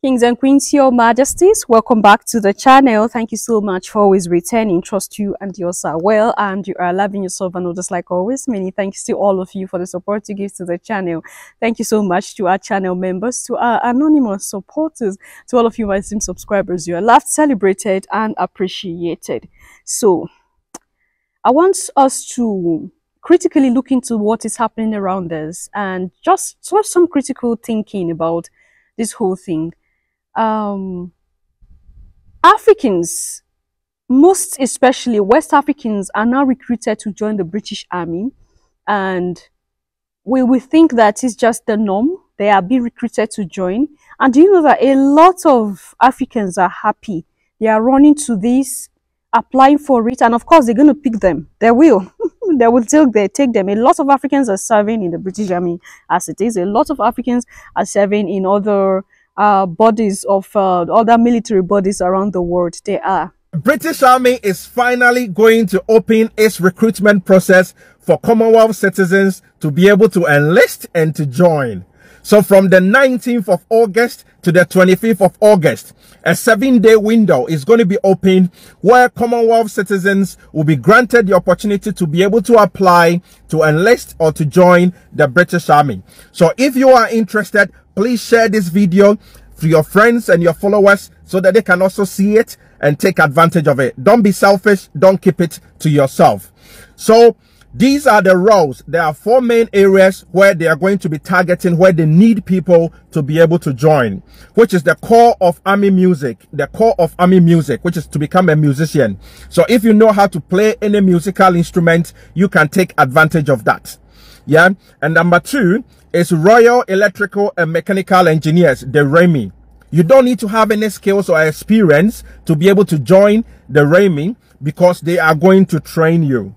Kings and Queens, Your Majesties, welcome back to the channel. Thank you so much for always returning. Trust you and yours are well and you are loving yourself and others like always. Many thanks to all of you for the support you give to the channel. Thank you so much to our channel members, to our anonymous supporters, to all of you my esteemed subscribers. You are loved, celebrated and appreciated. So I want us to critically look into what is happening around us and just some critical thinking about this whole thing. Africans, most especially West Africans, are now recruited to join the British Army, and we think that is just the norm. They are being recruited to join. And do you know that a lot of Africans are happy? They are running to this, applying for it, and of course they're going to pick them. They will. They will take them. A lot of Africans are serving in the British Army as it is. A lot of Africans are serving in other bodies of other military bodies around the world. They are. British Army is finally going to open its recruitment process for Commonwealth citizens to be able to enlist and to join. So from the 19th of August to the 25th of August, a 7-day window is going to be open where Commonwealth citizens will be granted the opportunity to be able to apply to enlist or to join the British Army. So if you are interested, please share this video to your friends and your followers so that they can also see it and take advantage of it. Don't be selfish. Don't keep it to yourself. So these are the roles. There are 4 main areas where they are going to be targeting, where they need people to be able to join, which is the core of army music, which is to become a musician. So if you know how to play any musical instrument, you can take advantage of that. Yeah. And number 2 is Royal Electrical and Mechanical Engineers, the REME. You don't need to have any skills or experience to be able to join the REME because they are going to train you.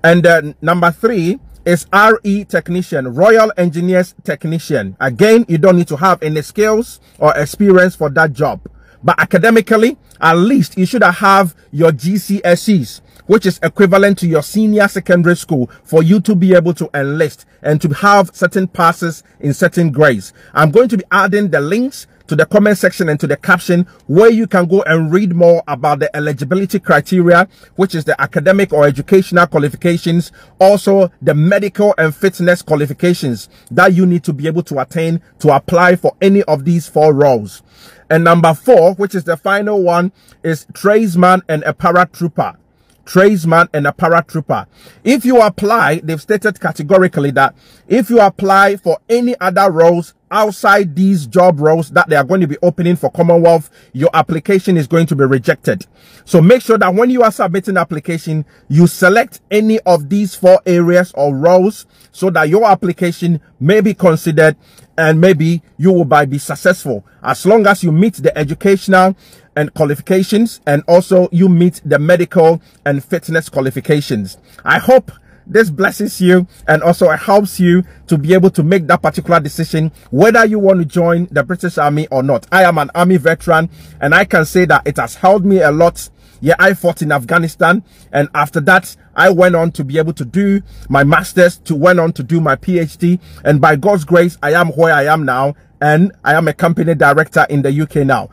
And number 3 is RE Technician, Royal Engineers Technician. Again, you don't need to have any skills or experience for that job. But academically, at least you should have your GCSEs, which is equivalent to your senior secondary school, for you to be able to enlist and to have certain passes in certain grades. I'm going to be adding the links to the comment section and to the caption where you can go and read more about the eligibility criteria, which is the academic or educational qualifications, also the medical and fitness qualifications that you need to be able to attain to apply for any of these 4 roles. And number 4, which is the final one, is tradesman and a paratrooper. Tradesman and a paratrooper. If you apply, they've stated categorically that if you apply for any other roles outside these job roles that they are going to be opening for Commonwealth, your application is going to be rejected. So make sure that when you are submitting application, you select any of these 4 areas or roles so that your application may be considered and maybe you will be successful, as long as you meet the educational and qualifications and also you meet the medical and fitness qualifications. I hope this blesses you and also it helps you to be able to make that particular decision whether you want to join the British Army or not. I am an army veteran and I can say that it has helped me a lot. Yeah, I fought in Afghanistan, and after that I went on to be able to do my master's, went on to do my PhD, and by God's grace I am where I am now, and I am a company director in the UK now.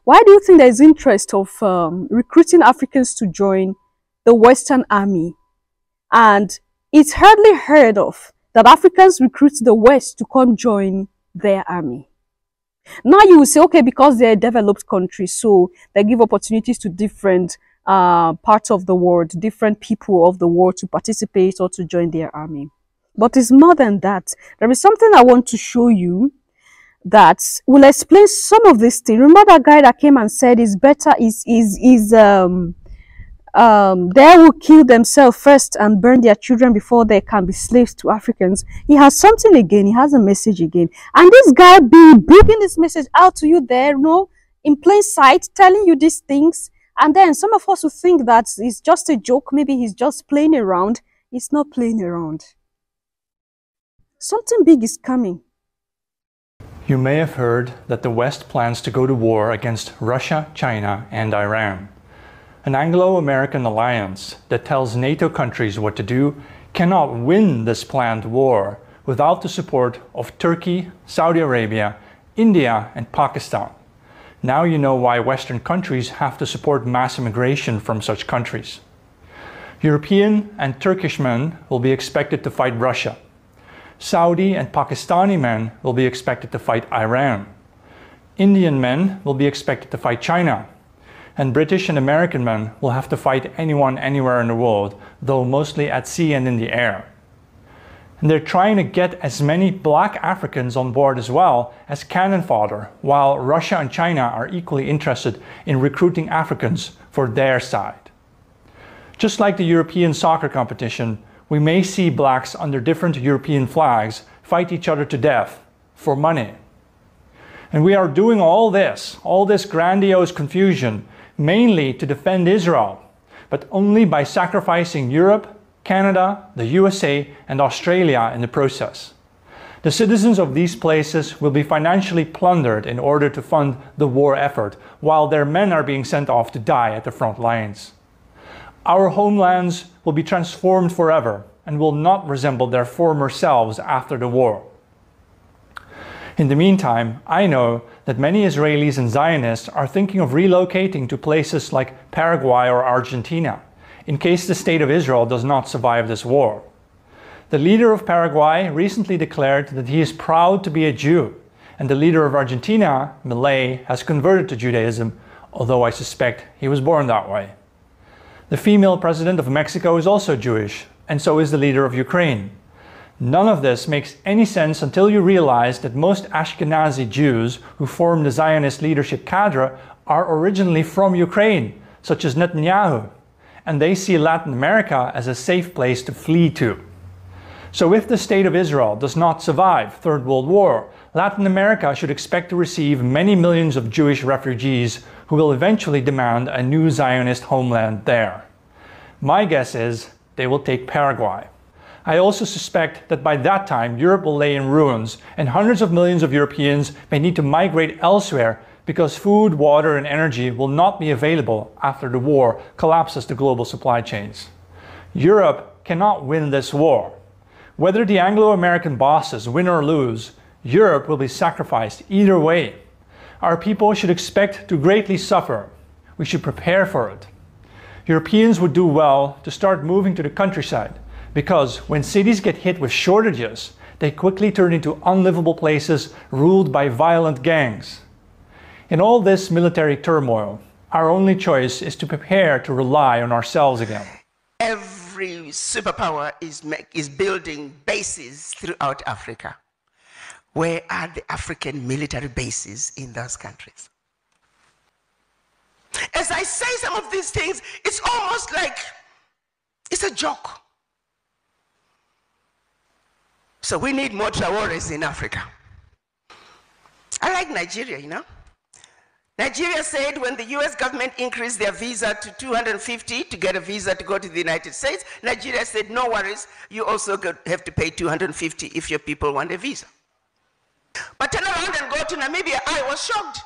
Why do you think there is interest of recruiting Africans to join the Western Army? And it's hardly heard of that Africans recruit the West to come join their army. Now you will say, okay, because they're a developed country, so they give opportunities to different parts of the world, different people of the world to participate or to join their army. But it's more than that. There is something I want to show you that will explain some of this thing. Remember that guy that came and said it's better they will kill themselves first and burn their children before they can be slaves to Africans. He has something again. He has a message again. And this guy be bringing this message out to you there, you know, in plain sight, telling you these things. And then some of us will think that it's just a joke. Maybe he's just playing around. It's not playing around. Something big is coming. You may have heard that the West plans to go to war against Russia, China, and Iran. An Anglo-American alliance that tells NATO countries what to do cannot win this planned war without the support of Turkey, Saudi Arabia, India, and Pakistan. Now you know why Western countries have to support mass immigration from such countries. European and Turkish men will be expected to fight Russia. Saudi and Pakistani men will be expected to fight Iran. Indian men will be expected to fight China. And British and American men will have to fight anyone anywhere in the world, though mostly at sea and in the air. And they're trying to get as many black Africans on board as well as cannon fodder, while Russia and China are equally interested in recruiting Africans for their side. Just like the European soccer competition, we may see blacks under different European flags fight each other to death for money. And we are doing all this grandiose confusion, mainly to defend Israel, but only by sacrificing Europe, Canada, the USA, and Australia in the process. The citizens of these places will be financially plundered in order to fund the war effort, while their men are being sent off to die at the front lines. Our homelands will be transformed forever and will not resemble their former selves after the war. In the meantime, I know that many Israelis and Zionists are thinking of relocating to places like Paraguay or Argentina, in case the State of Israel does not survive this war. The leader of Paraguay recently declared that he is proud to be a Jew, and the leader of Argentina, Milei, has converted to Judaism, although I suspect he was born that way. The female president of Mexico is also Jewish, and so is the leader of Ukraine. None of this makes any sense until you realize that most Ashkenazi Jews who form the Zionist leadership cadre are originally from Ukraine, such as Netanyahu, and they see Latin America as a safe place to flee to. So if the State of Israel does not survive Third World War, Latin America should expect to receive many millions of Jewish refugees who will eventually demand a new Zionist homeland there. My guess is they will take Paraguay. I also suspect that by that time Europe will lay in ruins and hundreds of millions of Europeans may need to migrate elsewhere because food, water, and energy will not be available after the war collapses the global supply chains. Europe cannot win this war. Whether the Anglo-American bosses win or lose, Europe will be sacrificed either way. Our people should expect to greatly suffer. We should prepare for it. Europeans would do well to start moving to the countryside, because when cities get hit with shortages, they quickly turn into unlivable places ruled by violent gangs. In all this military turmoil, our only choice is to prepare to rely on ourselves again. Every superpower is building bases throughout Africa. Where are the African military bases in those countries? As I say some of these things, it's almost like it's a joke. So we need more Traores in Africa. I like Nigeria, you know. Nigeria said when the US government increased their visa to $250 to get a visa to go to the United States, Nigeria said, no worries, you also have to pay $250 if your people want a visa. But turn around and go to Namibia, I was shocked.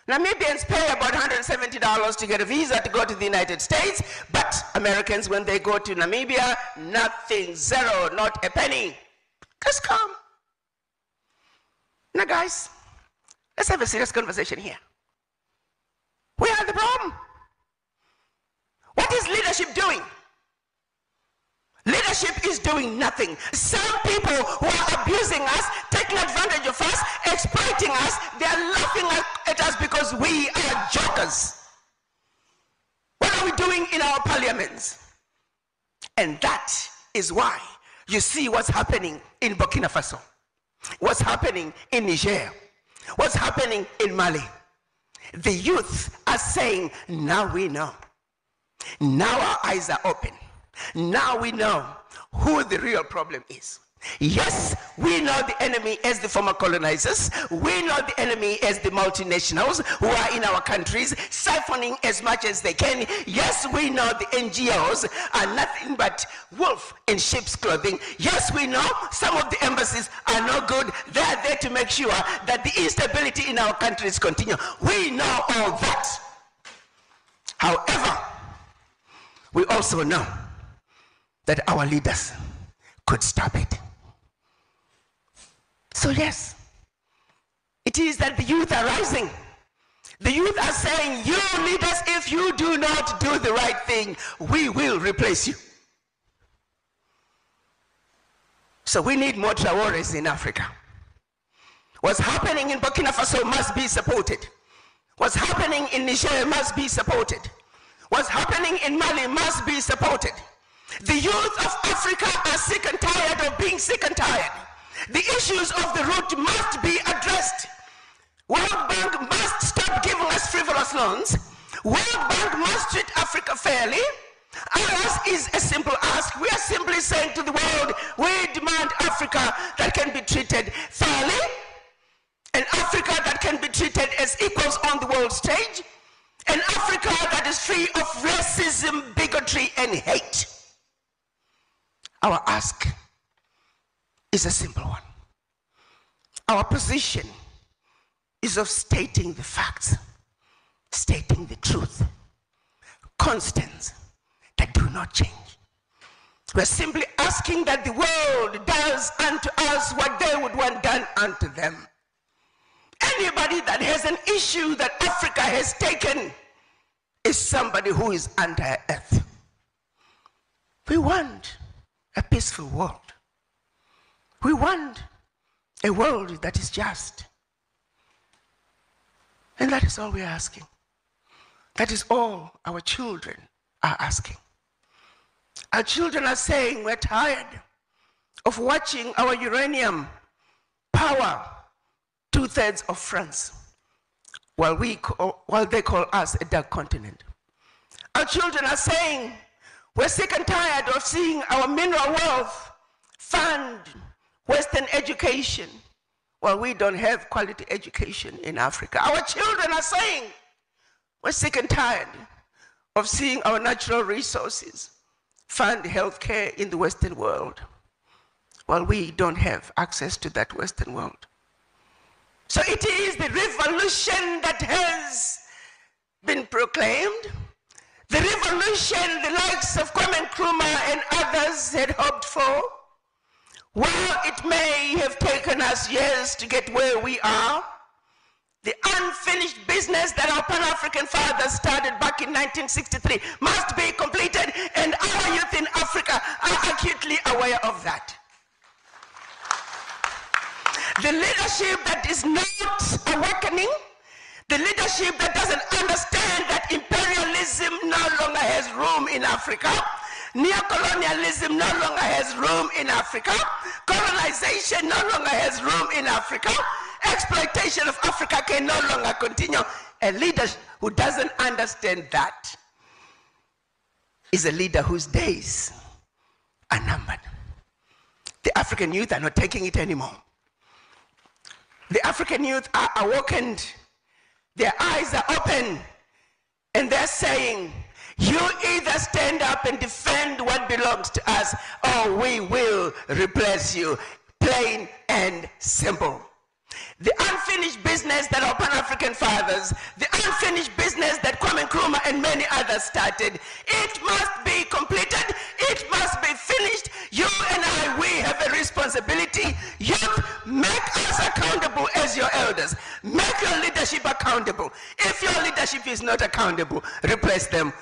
Namibians pay about $170 to get a visa to go to the United States, but Americans, when they go to Namibia, nothing, zero, not a penny. Just come. Now guys, let's have a serious conversation here. We are the problem. What is leadership doing? Leadership is doing nothing. Some people who are abusing us, taking advantage of us, exploiting us, they are laughing at us because we are jokers. What are we doing in our parliaments? And that is why you see what's happening in Burkina Faso, what's happening in Niger, what's happening in Mali. The youth are saying, now we know. Now our eyes are open. Now we know who the real problem is. Yes, we know the enemy as the former colonizers. We know the enemy as the multinationals who are in our countries, siphoning as much as they can. Yes, we know the NGOs are nothing but wolf in sheep's clothing. Yes, we know some of the embassies are no good. They are there to make sure that the instability in our countries continue. We know all that. However, we also know that our leaders could stop it. So yes, it is that the youth are rising. The youth are saying, you leaders, if you do not do the right thing, we will replace you. So we need more Traores in Africa. What's happening in Burkina Faso must be supported. What's happening in Niger must be supported. What's happening in Mali must be supported. The youth of Africa are sick and tired of being sick and tired. The issues of the root must be addressed. World Bank must stop giving us frivolous loans. World Bank must treat Africa fairly. Ours is a simple ask. We are simply saying to the world, we demand Africa that can be treated fairly, an Africa that can be treated as equals on the world stage, an Africa that is free of racism, bigotry, and hate. Our ask is a simple one. Our position is of stating the facts, stating the truth, constants that do not change. We're simply asking that the world does unto us what they would want done unto them. Anybody that has an issue that Africa has taken is somebody who is under earth. We want a peaceful world. We want a world that is just. And that is all we're asking. That is all our children are asking. Our children are saying we're tired of watching our uranium power 2/3 of France while they call us a dark continent. Our children are saying we're sick and tired of seeing our mineral wealth fund Western education while we don't have quality education in Africa. Our children are saying we're sick and tired of seeing our natural resources fund healthcare in the Western world while we don't have access to that Western world. So it is the revolution that has been proclaimed, the revolution the likes of Kwame Nkrumah and others had hoped for. While it may have taken us years to get where we are, the unfinished business that our Pan-African fathers started back in 1963 must be completed, and our youth in Africa are acutely aware of that. The leadership that is not awakening, the leadership that doesn't understand that imperialism no longer has room in Africa, neocolonialism no longer has room in Africa, colonization no longer has room in Africa, exploitation of Africa can no longer continue. A leader who doesn't understand that is a leader whose days are numbered. The African youth are not taking it anymore. The African youth are awakened, their eyes are open, and they're saying, you either stand up and defend what belongs to us, or we will replace you, plain and simple. The unfinished business that our Pan-African fathers, the unfinished business that Kwame Nkrumah and many others started, it must be completed, it must be finished. You and I, we have a responsibility. Youth, make us accountable as your elders. Make your leadership accountable. If your leadership is not accountable, replace them.